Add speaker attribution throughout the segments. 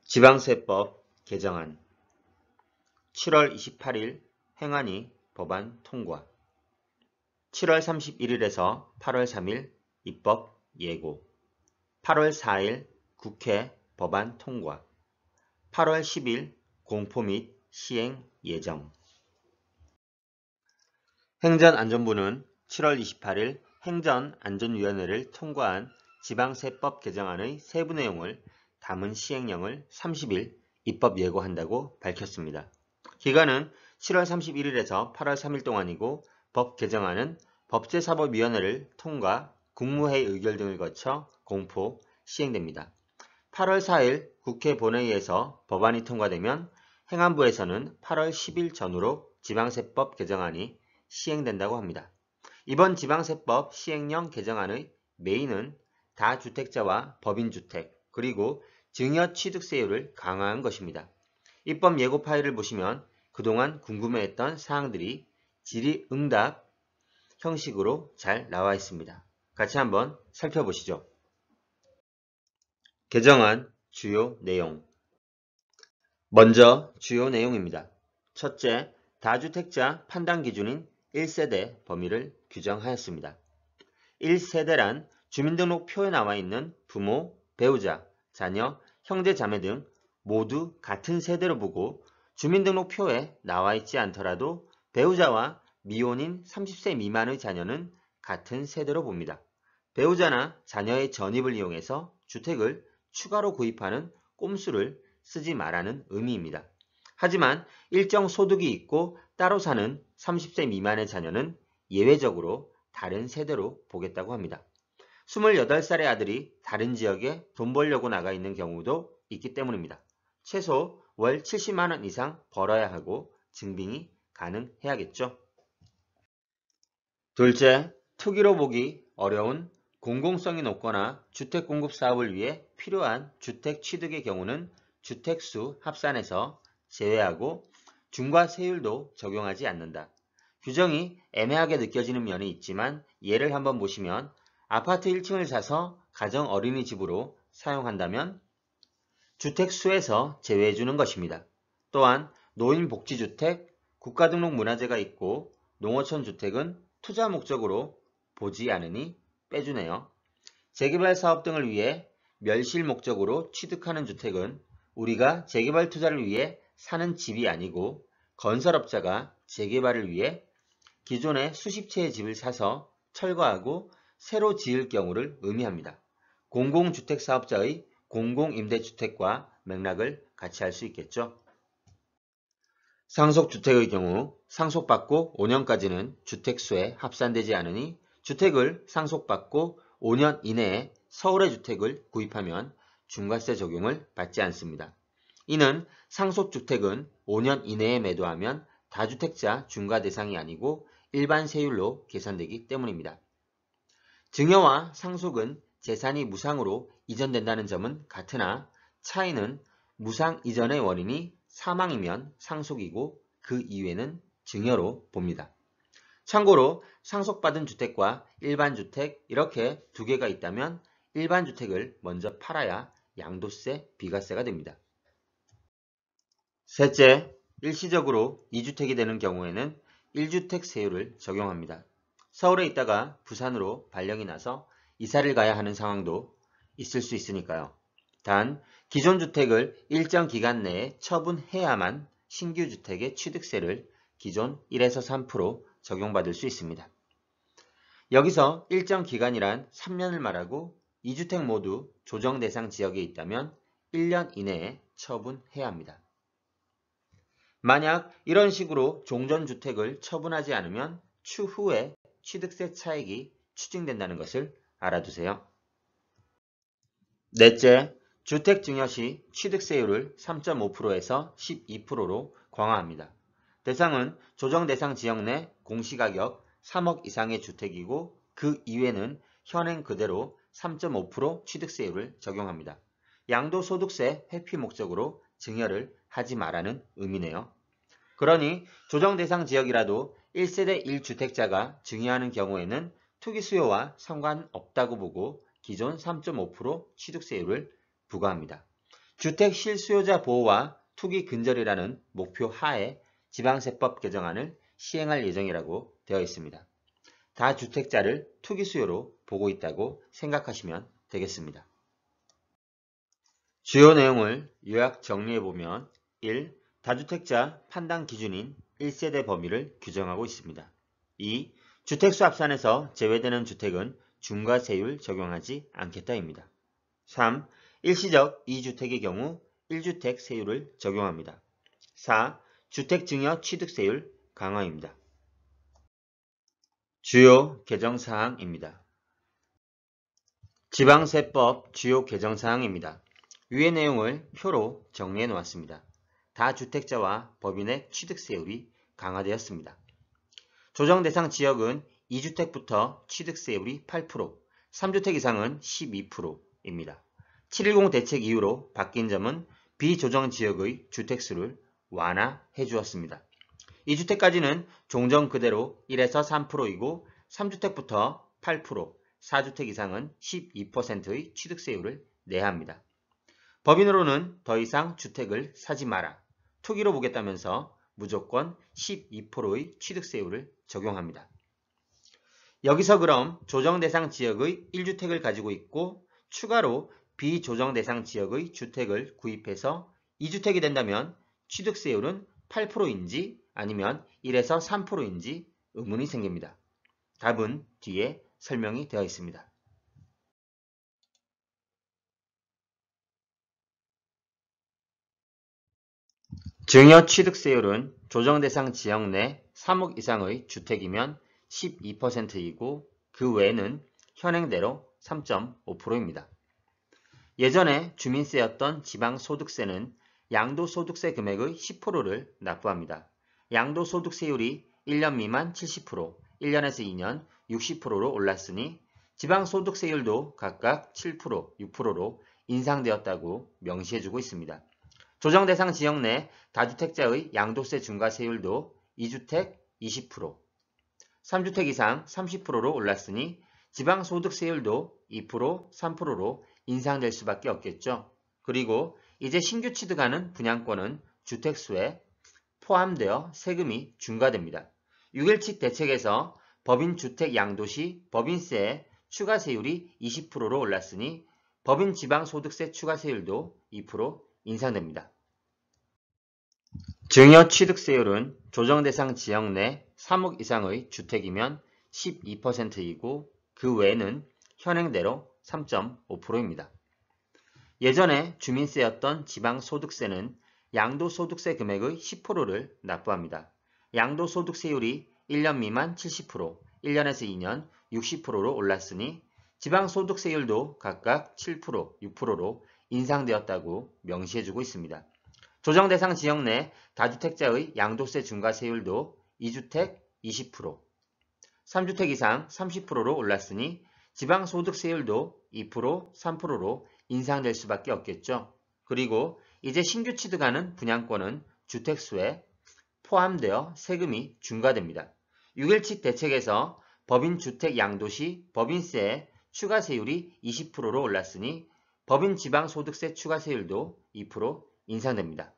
Speaker 1: 지방세법 개정안 7월 28일 행안위 법안 통과 7월 31일에서 8월 3일 입법 예고 8월 4일 국회 법안 통과 8월 10일 공포 및 시행 예정 행전안전부는 7월 28일 행전안전위원회를 통과한 지방세법 개정안의 세부 내용을 담은 시행령을 30일 입법 예고한다고 밝혔습니다. 기간은 7월 31일에서 8월 3일 동안이고 법 개정안은 법제사법위원회를 통과, 국무회의 의결 등을 거쳐 공포, 시행됩니다. 8월 4일 국회 본회의에서 법안이 통과되면 행안부에서는 8월 10일 전후로 지방세법 개정안이 시행된다고 합니다. 이번 지방세법 시행령 개정안의 메인은 다주택자와 법인주택, 그리고 증여취득세율을 강화한 것입니다. 입법 예고 파일을 보시면 그동안 궁금해했던 사항들이 질의응답 형식으로 잘 나와 있습니다. 같이 한번 살펴보시죠. 개정안 주요 내용. 먼저 주요 내용입니다. 첫째, 다주택자 판단 기준인 1세대 범위를 규정하였습니다. 1세대란 주민등록표에 나와 있는 부모, 배우자, 자녀, 형제, 자매 등 모두 같은 세대로 보고 주민등록표에 나와 있지 않더라도 배우자와 미혼인 30세 미만의 자녀는 같은 세대로 봅니다. 배우자나 자녀의 전입을 이용해서 주택을 추가로 구입하는 꼼수를 쓰지 말라는 의미입니다. 하지만 일정 소득이 있고 따로 사는 30세 미만의 자녀는 예외적으로 다른 세대로 보겠다고 합니다. 28살의 아들이 다른 지역에 돈 벌려고 나가 있는 경우도 있기 때문입니다. 최소 월 70만 원 이상 벌어야 하고 증빙이 가능해야겠죠. 둘째, 투기로 보기 어려운 공공성이 높거나 주택 공급 사업을 위해 필요한 주택 취득의 경우는 주택수 합산에서 제외하고 중과세율도 적용하지 않는다. 규정이 애매하게 느껴지는 면이 있지만 예를 한번 보시면 아파트 1층을 사서 가정 어린이집으로 사용한다면 주택수에서 제외해 주는 것입니다. 또한 노인복지주택, 국가등록 문화재가 있고 농어촌 주택은 투자 목적으로 보지 않으니 빼주네요. 재개발 사업 등을 위해 멸실 목적으로 취득하는 주택은 우리가 재개발 투자를 위해 사는 집이 아니고 건설업자가 재개발을 위해 기존에 수십 채의 집을 사서 철거하고 새로 지을 경우를 의미합니다. 공공주택사업자의 공공임대주택과 맥락을 같이 알 수 있겠죠. 상속주택의 경우 상속받고 5년까지는 주택수에 합산되지 않으니 주택을 상속받고 5년 이내에 서울의 주택을 구입하면 중과세 적용을 받지 않습니다. 이는 상속주택은 5년 이내에 매도하면 다주택자 중과 대상이 아니고 일반 세율로 계산되기 때문입니다. 증여와 상속은 재산이 무상으로 이전된다는 점은 같으나 차이는 무상 이전의 원인이 사망이면 상속이고 그 이외는 증여로 봅니다. 참고로 상속받은 주택과 일반 주택 이렇게 두 개가 있다면 일반 주택을 먼저 팔아야 양도세, 비과세가 됩니다. 셋째, 일시적으로 2주택이 되는 경우에는 1주택 세율을 적용합니다. 서울에 있다가 부산으로 발령이 나서 이사를 가야 하는 상황도 있을 수 있으니까요. 단, 기존 주택을 일정 기간 내에 처분해야만 신규 주택의 취득세를 기존 1에서 3% 적용받을 수 있습니다. 여기서 일정 기간이란 3년을 말하고 2주택 모두 조정 대상 지역에 있다면 1년 이내에 처분해야 합니다. 만약 이런 식으로 종전주택을 처분하지 않으면 추후에 취득세 차익이 추징된다는 것을 알아두세요. 넷째, 주택 증여 시 취득세율을 3.5%에서 12%로 강화합니다. 대상은 조정 대상 지역 내 공시가격 3억 이상의 주택이고 그 이외는 현행 그대로 3.5% 취득세율을 적용합니다. 양도소득세 회피 목적으로 증여를 하지 말라는 의미네요. 그러니 조정 대상 지역이라도 1세대 1주택자가 증여하는 경우에는 투기 수요와 상관없다고 보고 기존 3.5% 취득세율을 부과합니다. 주택 실수요자 보호와 투기 근절이라는 목표 하에 지방세법 개정안을 시행할 예정이라고 되어 있습니다. 다주택자를 투기 수요로 보고 있다고 생각하시면 되겠습니다. 주요 내용을 요약 정리해보면 1. 다주택자 판단 기준인 1세대 범위를 규정하고 있습니다. 2. 주택수 합산에서 제외되는 주택은 중과세율 적용하지 않겠다입니다. 3. 일시적 2주택의 경우 1주택 세율을 적용합니다. 4. 주택증여 취득세율 강화입니다. 주요 개정사항입니다. 지방세법 주요 개정사항입니다. 위의 내용을 표로 정리해 놓았습니다. 다주택자와 법인의 취득세율이 강화되었습니다. 조정대상 지역은 2주택부터 취득세율이 8%, 3주택 이상은 12%입니다. 7.10 대책 이후로 바뀐 점은 비조정지역의 주택수를 완화해 주었습니다. 2주택까지는 종전 그대로 1에서 3%이고 3주택부터 8%, 4주택 이상은 12%의 취득세율을 내야 합니다. 법인으로는 더 이상 주택을 사지 마라, 투기로 보겠다면서 무조건 12%의 취득세율을 적용합니다. 여기서 그럼 조정대상 지역의 1주택을 가지고 있고 추가로 비조정대상 지역의 주택을 구입해서 2주택이 된다면 취득세율은 8%인지 아니면 1에서 3%인지 의문이 생깁니다. 답은 뒤에 설명이 되어 있습니다. 증여 취득세율은 조정대상 지역 내 3억 이상의 주택이면 12%이고 그 외에는 현행대로 3.5%입니다. 예전에 주민세였던 지방소득세는 양도소득세 금액의 10%를 납부합니다. 양도소득세율이 1년 미만 70%, 1년에서 2년 60%로 올랐으니 지방소득세율도 각각 7%, 6%로 인상되었다고 명시해주고 있습니다. 조정대상 지역 내 다주택자의 양도세 중과세율도 2주택 20%, 3주택 이상 30%로 올랐으니 지방소득세율도 2%, 3%로 인상될 수밖에 없겠죠. 그리고 이제 신규 취득하는 분양권은 주택수에 포함되어 세금이 중과됩니다. 6.17 대책에서 법인 주택 양도시 법인세의 추가세율이 20%로 올랐으니 법인 지방소득세 추가세율도 2% 인상됩니다. 증여 취득세율은 조정대상 지역 내 3억 이상의 주택이면 12%이고 그 외에는 현행대로 3.5%입니다. 예전에 주민세였던 지방소득세는 양도소득세 금액의 10%를 납부합니다. 양도소득세율이 1년 미만 70%, 1년에서 2년 60%로 올랐으니 지방소득세율도 각각 7%, 6%로 인상되었다고 명시해주고 있습니다. 조정대상 지역 내 다주택자의 양도세 중과세율도 2주택 20%, 3주택 이상 30%로 올랐으니 지방소득세율도 2%, 3%로 인상될 수밖에 없겠죠. 그리고 이제 신규 취득하는 분양권은 주택수에 포함되어 세금이 중과됩니다. 6.17 대책에서 법인 주택 양도시 법인세의 추가세율이 20%로 올랐으니 법인 지방소득세 추가세율도 2% 인상됩니다.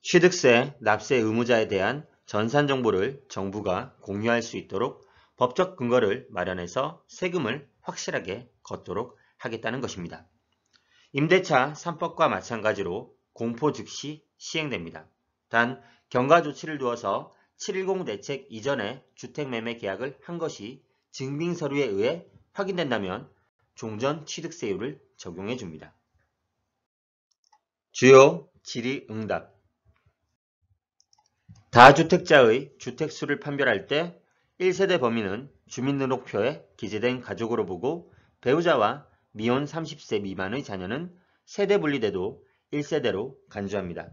Speaker 1: 취득세, 납세 의무자에 대한 전산 정보를 정부가 공유할 수 있도록 법적 근거를 마련해서 세금을 확실하게 걷도록 하겠다는 것입니다. 임대차 3법과 마찬가지로 공포 즉시 시행됩니다. 단 경과 조치를 두어서 7.10 대책 이전에 주택매매 계약을 한 것이 증빙서류에 의해 확인된다면 종전 취득세율을 적용해 줍니다. 주요 질의응답. 다주택자의 주택수를 판별할 때 1세대 범위는 주민등록표에 기재된 가족으로 보고 배우자와 미혼 30세 미만의 자녀는 세대 분리돼도 1세대로 간주합니다.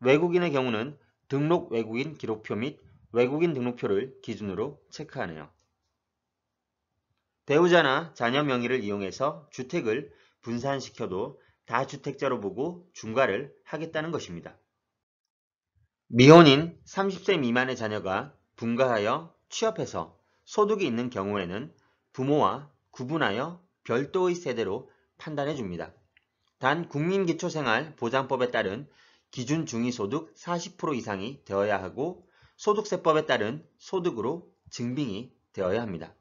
Speaker 1: 외국인의 경우는 등록 외국인 기록표 및 외국인 등록표를 기준으로 체크하네요. 배우자나 자녀 명의를 이용해서 주택을 분산시켜도 다주택자로 보고 중과를 하겠다는 것입니다. 미혼인 30세 미만의 자녀가 분가하여 취업해서 소득이 있는 경우에는 부모와 구분하여 별도의 세대로 판단해 줍니다. 단 국민기초생활보장법에 따른 기준 중위소득 40% 이상이 되어야 하고 소득세법에 따른 소득으로 증빙이 되어야 합니다.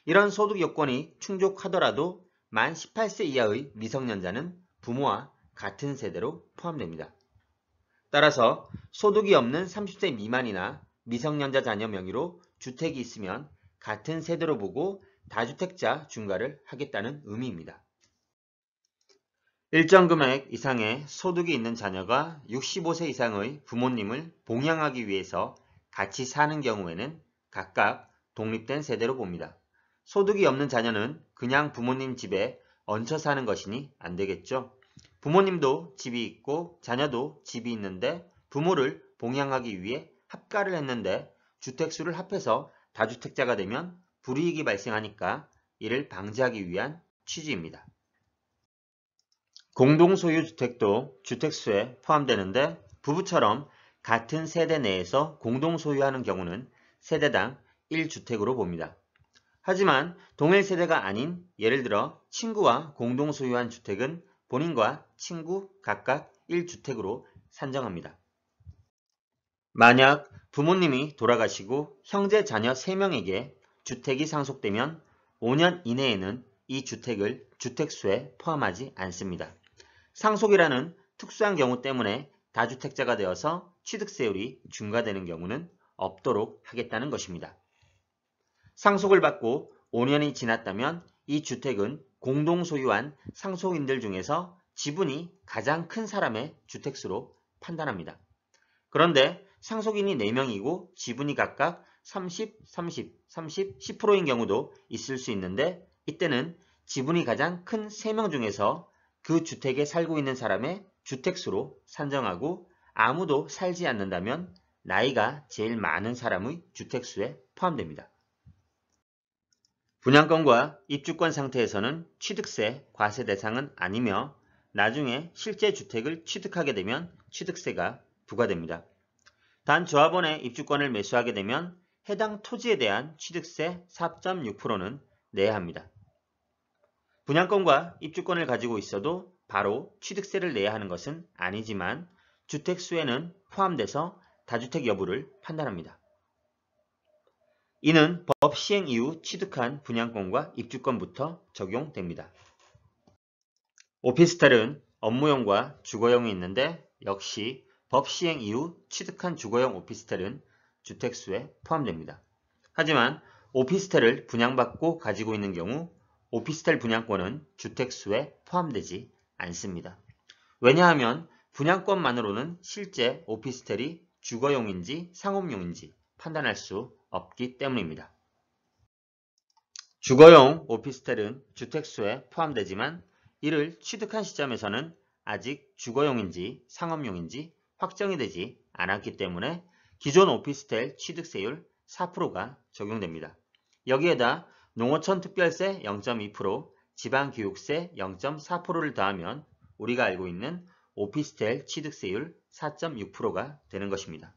Speaker 1: 이런 소득 요건이 충족하더라도 만 18세 이하의 미성년자는 부모와 같은 세대로 포함됩니다. 따라서 소득이 없는 30세 미만이나 미성년자 자녀 명의로 주택이 있으면 같은 세대로 보고 다주택자 중과를 하겠다는 의미입니다. 일정 금액 이상의 소득이 있는 자녀가 65세 이상의 부모님을 봉양하기 위해서 같이 사는 경우에는 각각 독립된 세대로 봅니다. 소득이 없는 자녀는 그냥 부모님 집에 얹혀 사는 것이니 안 되겠죠. 부모님도 집이 있고 자녀도 집이 있는데 부모를 봉양하기 위해 합가를 했는데 주택수를 합해서 다주택자가 되면 불이익이 발생하니까 이를 방지하기 위한 취지입니다. 공동소유주택도 주택수에 포함되는데 부부처럼 같은 세대 내에서 공동소유하는 경우는 세대당 1주택으로 봅니다. 하지만 동일 세대가 아닌 예를 들어 친구와 공동소유한 주택은 본인과 친구 각각 1주택으로 산정합니다. 만약 부모님이 돌아가시고 형제 자녀 3명에게 주택이 상속되면 5년 이내에는 이 주택을 주택수에 포함하지 않습니다. 상속이라는 특수한 경우 때문에 다주택자가 되어서 취득세율이 중과되는 경우는 없도록 하겠다는 것입니다. 상속을 받고 5년이 지났다면 이 주택은 공동소유한 상속인들 중에서 지분이 가장 큰 사람의 주택수로 판단합니다. 그런데 상속인이 4명이고 지분이 각각 30, 30, 30, 10%인 경우도 있을 수 있는데 이때는 지분이 가장 큰 3명 중에서 그 주택에 살고 있는 사람의 주택수로 산정하고 아무도 살지 않는다면 나이가 제일 많은 사람의 주택수에 포함됩니다. 분양권과 입주권 상태에서는 취득세, 과세 대상은 아니며 나중에 실제 주택을 취득하게 되면 취득세가 부과됩니다. 단 조합원의 입주권을 매수하게 되면 해당 토지에 대한 취득세 4.6%는 내야 합니다. 분양권과 입주권을 가지고 있어도 바로 취득세를 내야 하는 것은 아니지만 주택수에는 포함돼서 다주택 여부를 판단합니다. 이는 법 시행 이후 취득한 분양권과 입주권부터 적용됩니다. 오피스텔은 업무용과 주거용이 있는데 역시 법 시행 이후 취득한 주거용 오피스텔은 주택수에 포함됩니다. 하지만 오피스텔을 분양받고 가지고 있는 경우 오피스텔 분양권은 주택수에 포함되지 않습니다. 왜냐하면 분양권만으로는 실제 오피스텔이 주거용인지 상업용인지 판단할 수 없기 때문입니다. 주거용 오피스텔은 주택수에 포함되지만 이를 취득한 시점에서는 아직 주거용인지 상업용인지 확정이 되지 않았기 때문에 기존 오피스텔 취득세율 4%가 적용됩니다. 여기에다 농어촌 특별세 0.2%, 지방교육세 0.4%를 더하면 우리가 알고 있는 오피스텔 취득세율 4.6%가 되는 것입니다.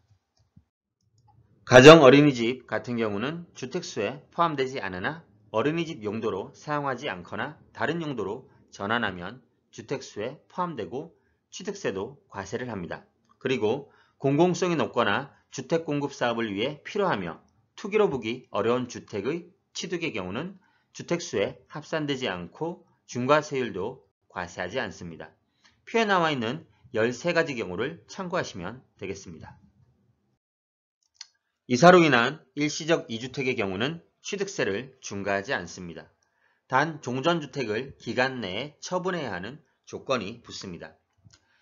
Speaker 1: 가정어린이집 같은 경우는 주택수에 포함되지 않으나 어린이집 용도로 사용하지 않거나 다른 용도로 전환하면 주택수에 포함되고 취득세도 과세를 합니다. 그리고 공공성이 높거나 주택공급사업을 위해 필요하며 투기로 보기 어려운 주택의 취득의 경우는 주택수에 합산되지 않고 중과세율도 과세하지 않습니다. 표에 나와 있는 13가지 경우를 참고하시면 되겠습니다. 이사로 인한 일시적 2주택의 경우는 취득세를 중과하지 않습니다. 단 종전주택을 기간 내에 처분해야 하는 조건이 붙습니다.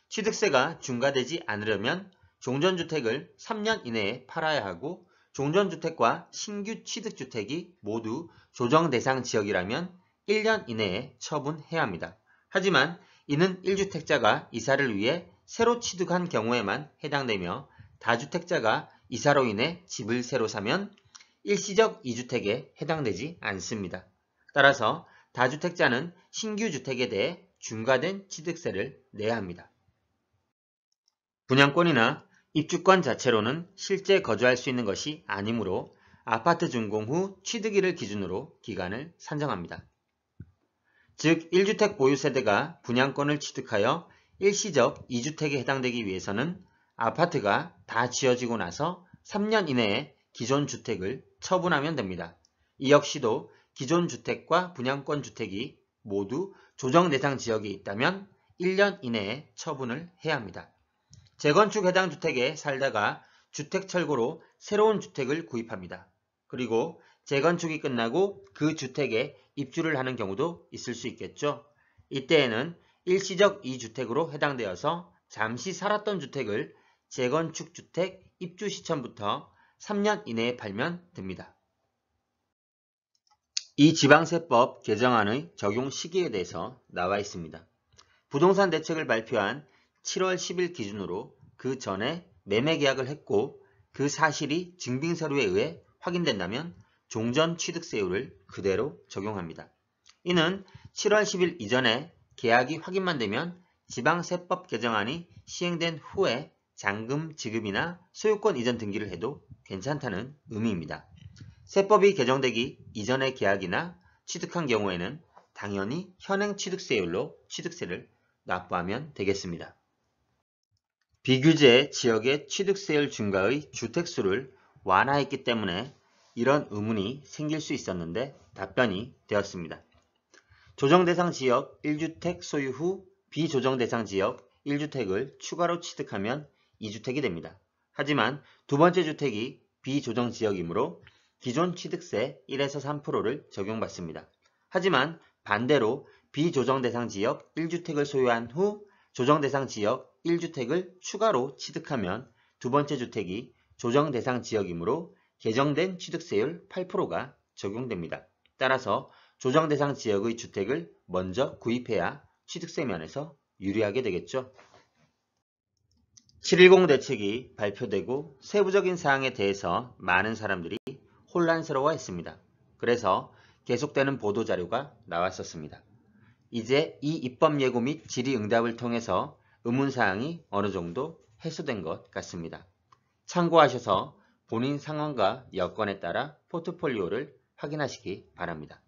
Speaker 1: 취득세가 중과되지 않으려면 종전주택을 3년 이내에 팔아야 하고 종전주택과 신규 취득주택이 모두 조정대상 지역이라면 1년 이내에 처분해야 합니다. 하지만 이는 1주택자가 이사를 위해 새로 취득한 경우에만 해당되며 다주택자가 이사로 인해 집을 새로 사면 일시적 2주택에 해당되지 않습니다. 따라서 다주택자는 신규 주택에 대해 중과된 취득세를 내야 합니다. 분양권이나 입주권 자체로는 실제 거주할 수 있는 것이 아니므로 아파트 준공 후 취득일을 기준으로 기간을 산정합니다. 즉 1주택 보유세대가 분양권을 취득하여 일시적 2주택에 해당되기 위해서는 아파트가 다 지어지고 나서 3년 이내에 기존 주택을 처분하면 됩니다. 이 역시도 기존 주택과 분양권 주택이 모두 조정 대상 지역에 있다면 1년 이내에 처분을 해야 합니다. 재건축 해당 주택에 살다가 주택 철거로 새로운 주택을 구입합니다. 그리고 재건축이 끝나고 그 주택에 입주를 하는 경우도 있을 수 있겠죠. 이때에는 일시적 2주택으로 해당되어서 잠시 살았던 주택을 재건축 주택 입주 시점부터 3년 이내에 팔면 됩니다. 이 지방세법 개정안의 적용 시기에 대해서 나와 있습니다. 부동산 대책을 발표한 7월 10일 기준으로 그 전에 매매 계약을 했고 그 사실이 증빙서류에 의해 확인된다면 종전 취득세율을 그대로 적용합니다. 이는 7월 10일 이전에 계약이 확인만 되면 지방세법 개정안이 시행된 후에 잔금 지급이나 소유권 이전 등기를 해도 괜찮다는 의미입니다. 세법이 개정되기 이전의 계약이나 취득한 경우에는 당연히 현행 취득세율로 취득세를 납부하면 되겠습니다. 비규제 지역의 취득세율 중과의 주택수를 완화했기 때문에 이런 의문이 생길 수 있었는데 답변이 되었습니다. 조정대상 지역 1주택 소유 후 비조정대상 지역 1주택을 추가로 취득하면 2주택이 됩니다. 하지만 두 번째 주택이 비조정 지역이므로 기존 취득세 1에서 3%를 적용받습니다. 하지만 반대로 비조정대상 지역 1주택을 소유한 후 조정대상 지역 1주택을 추가로 취득하면 두 번째 주택이 조정대상 지역이므로 개정된 취득세율 8%가 적용됩니다. 따라서 조정대상 지역의 주택을 먼저 구입해야 취득세 면에서 유리하게 되겠죠. 7.10 대책이 발표되고 세부적인 사항에 대해서 많은 사람들이 혼란스러워했습니다. 그래서 계속되는 보도자료가 나왔었습니다. 이제 이 입법 예고 및 질의응답을 통해서 의문사항이 어느 정도 해소된 것 같습니다. 참고하셔서 본인 상황과 여건에 따라 포트폴리오를 확인하시기 바랍니다.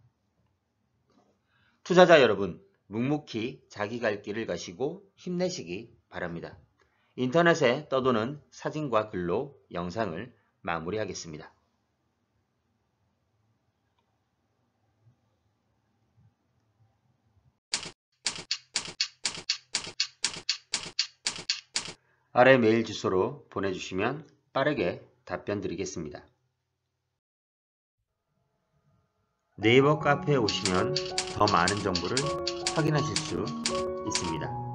Speaker 1: 투자자 여러분, 묵묵히 자기 갈 길을 가시고 힘내시기 바랍니다. 인터넷에 떠도는 사진과 글로 영상을 마무리하겠습니다. 아래 메일 주소로 보내주시면 빠르게 답변 드리겠습니다. 네이버 카페에 오시면 더 많은 정보를 확인하실 수 있습니다.